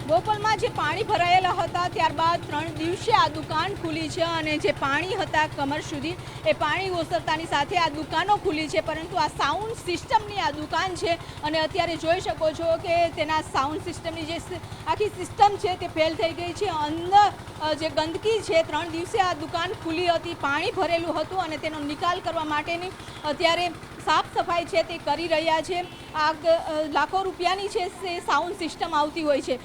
બોપલમાં જે પાણી ભરાયેલા હતા ત્યારબાદ 3 દિવસે આ દુકાન ખુલી છે અને જે પાણી હતા કમર સુધી એ પાણી ઓસરતાની સાથે આ દુકાનો ખુલી છે, પરંતુ આ સાઉન્ડ સિસ્ટમની આ દુકાન છે અને અત્યારે જોઈ શકો છો કે તેના સાઉન્ડ સિસ્ટમની જે આખી સિસ્ટમ છે તે ફેલ થઈ ગઈ છે। અંદર જે ગંદકી છે 3 દિવસે આ દુકાન ખુલી હતી, પાણી ભરેલું હતું અને તેનો નિકાલ કરવા માટેની અત્યારે સાફ સફાઈ છે તે કરી રહ્યા છે। આ લાખો રૂપિયાની છે તે સાઉન્ડ સિસ્ટમ આવતી હોય છે।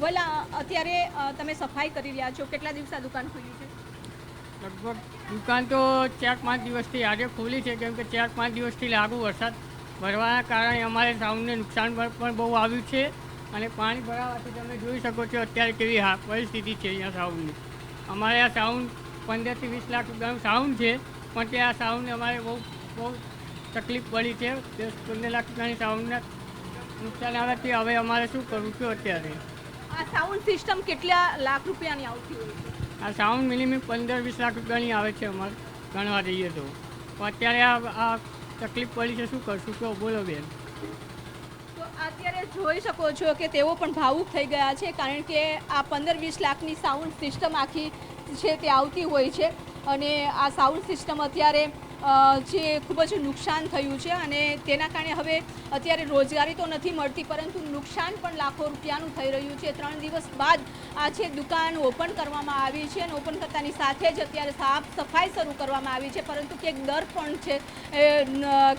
ભલા અત્યારે તમે સફાઈ કરી રહ્યા છો, કેટલા દિવસ આ દુકાન ખુલી છે? લગભગ દુકાન તો 4-5 દિવસથી આજે ખુલી છે, કેમ કે 4-5 દિવસથી લાગુ વરસાદ ભરવાના કારણે અમારે સાઉન્ડને નુકસાન પણ બહુ આવ્યું છે અને પાણી ભરાવાથી તમે જોઈ શકો છો અત્યારે કેવી પરિસ્થિતિ છે અહીંયા સાઉન્ડની। અમારે આ સાઉન્ડ 15 થી 20 લાખ રૂપિયાનું સાઉન્ડ છે, પણ તે આ સાઉન્ડને અમારે બહુ તકલીફ પડી છે। 10-15 લાખ રૂપિયાની સાઉન્ડને નુકસાન આવ્યાથી હવે અમારે શું કરવું છે અત્યારે? આ સાઉન્ડ સિસ્ટમ કેટલા લાખ રૂપિયાની આવતી હોય છે? આ સાઉન્ડ મિનિમમ 15-20 લાખ રૂપિયાની આવે છે અમારે ગણવા જઈએ તો। પણ અત્યારે આ તકલીફ પડી છે, શું કરશું? કહો, બોલો બેન। તો અત્યારે જોઈ શકો છો કે તેઓ પણ ભાવુક થઈ ગયા છે, કારણ કે આ 15-20 લાખની સાઉન્ડ સિસ્ટમ આખી છે તે આવતી હોય છે અને આ સાઉન્ડ સિસ્ટમ અત્યારે જે ખૂબ જ નુકસાન થયું છે અને તેના કારણે હવે અત્યારે રોજગારી તો નથી મળતી, પરંતુ નુકસાન પણ લાખો રૂપિયાનું થઈ રહ્યું છે। 3 દિવસ બાદ આ છે દુકાન ઓપન કરવામાં આવી છે અને ઓપન કરતાની સાથે જ અત્યારે સાફ સફાઈ શરૂ કરવામાં આવી છે, પરંતુ ક્યાંક ડર પણ છે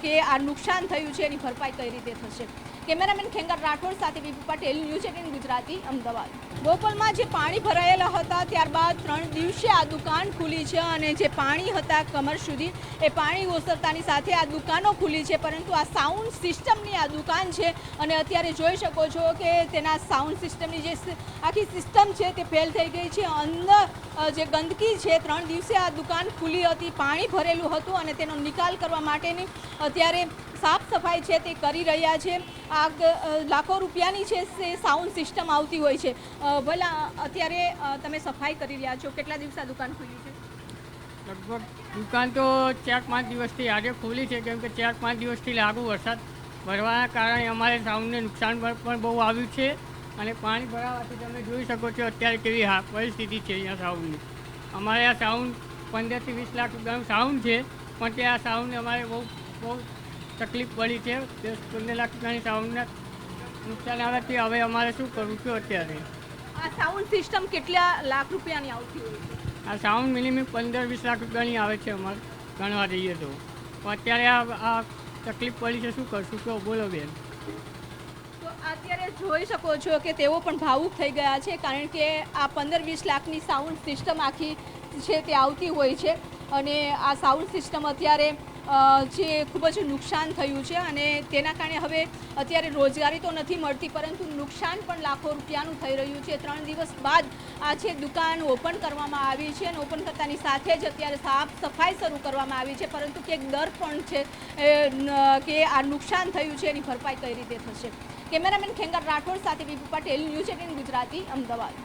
કે આ નુકસાન થયું છે એની ભરપાઈ કઈ રીતે થશે। કેમેરામેન ખેંગાર રાઠોડ સાથે બીપી પટેલ, ન્યૂઝ 18 ગુજરાતી, અમદાવાદ। બોપલમાં જે પાણી ભરાયેલા હતા ત્યારબાદ 3 દિવસે આ દુકાન ખુલી છે અને જે પાણી હતા કમર સુધી એ પાણી ઓસરતાની સાથે આ દુકાનો ખુલી છે, પરંતુ આ સાઉન્ડ સિસ્ટમની આ દુકાન છે અને અત્યારે જોઈ શકો છો કે તેના સાઉન્ડ સિસ્ટમની જે આખી સિસ્ટમ છે તે ફેલ થઈ ગઈ છે। અંદર જે ગંદકી છે 3 દિવસે આ દુકાન ખુલી હતી, પાણી ભરેલું હતું અને તેનો નિકાલ કરવા માટેની અત્યારે સાફ સફાઈ છે તે કરી રહ્યા છે। આ લાખો રૂપિયાની છે તે સાઉન્ડ સિસ્ટમ આવતી હોય છે। ભલા અત્યારે તમે સફાઈ કરી રહ્યા છો, કેટલા દિવસ આ દુકાન ખુલી છે? લગભગ દુકાન તો 4-5 દિવસથી આજે ખુલી છે, કેમ કે 4-5 દિવસથી લાગુ વરસાદ ભરવાના કારણે અમારે સાઉન્ડને નુકસાન પણ બહુ આવ્યું છે અને પાણી ભરાવાથી તમે જોઈ શકો છો અત્યારે કેવી પરિસ્થિતિ છે અહીંયા સાઉન્ડની। અમારે આ સાઉન્ડ 15 થી 20 લાખ રૂપિયાનું સાઉન્ડ છે, પણ તે આ સાઉન્ડને અમારે બહુ તકલીફ પડી છે। 10-15 લાખ રૂપિયાની સાઉન્ડને નુકસાન આવ્યાથી હવે અમારે શું કરવું છે અત્યારે? આ સાઉન્ડ સિસ્ટમ કેટલા લાખ રૂપિયાની આવતી હોય છે? આ સાઉન્ડ મિનિમમ 15-20 લાખ રૂપિયાની આવે છે અમારે ગણવા જઈએ તો। પણ અત્યારે આ તકલીફ પડી છે, શું કરશું? કહો, બોલો બેન। તો અત્યારે જોઈ શકો છો કે તેઓ પણ ભાવુક થઈ ગયા છે, કારણ કે આ 15-20 લાખની સાઉન્ડ સિસ્ટમ આખી છે તે આવતી હોય છે અને આ સાઉન્ડ સિસ્ટમ અત્યારે જે ખૂબ જ નુકસાન થયું છે અને તેના કારણે હવે અત્યારે રોજગારી તો નથી મળતી, પરંતુ નુકસાન પણ લાખો રૂપિયાનું થઈ રહ્યું છે। 3 દિવસ બાદ આ છે દુકાન ઓપન કરવામાં આવી છે અને ઓપન કરતાની સાથે જ અત્યારે સાફ સફાઈ શરૂ કરવામાં આવી છે, પરંતુ ક્યાંક ડર પણ છે કે આ નુકસાન થયું છે એની ભરપાઈ કઈ રીતે થશે। કેમેરામેન ખેંગાર રાઠોડ સાથે બીપી પટેલ, ન્યૂઝ 18 ગુજરાતી, અમદાવાદ।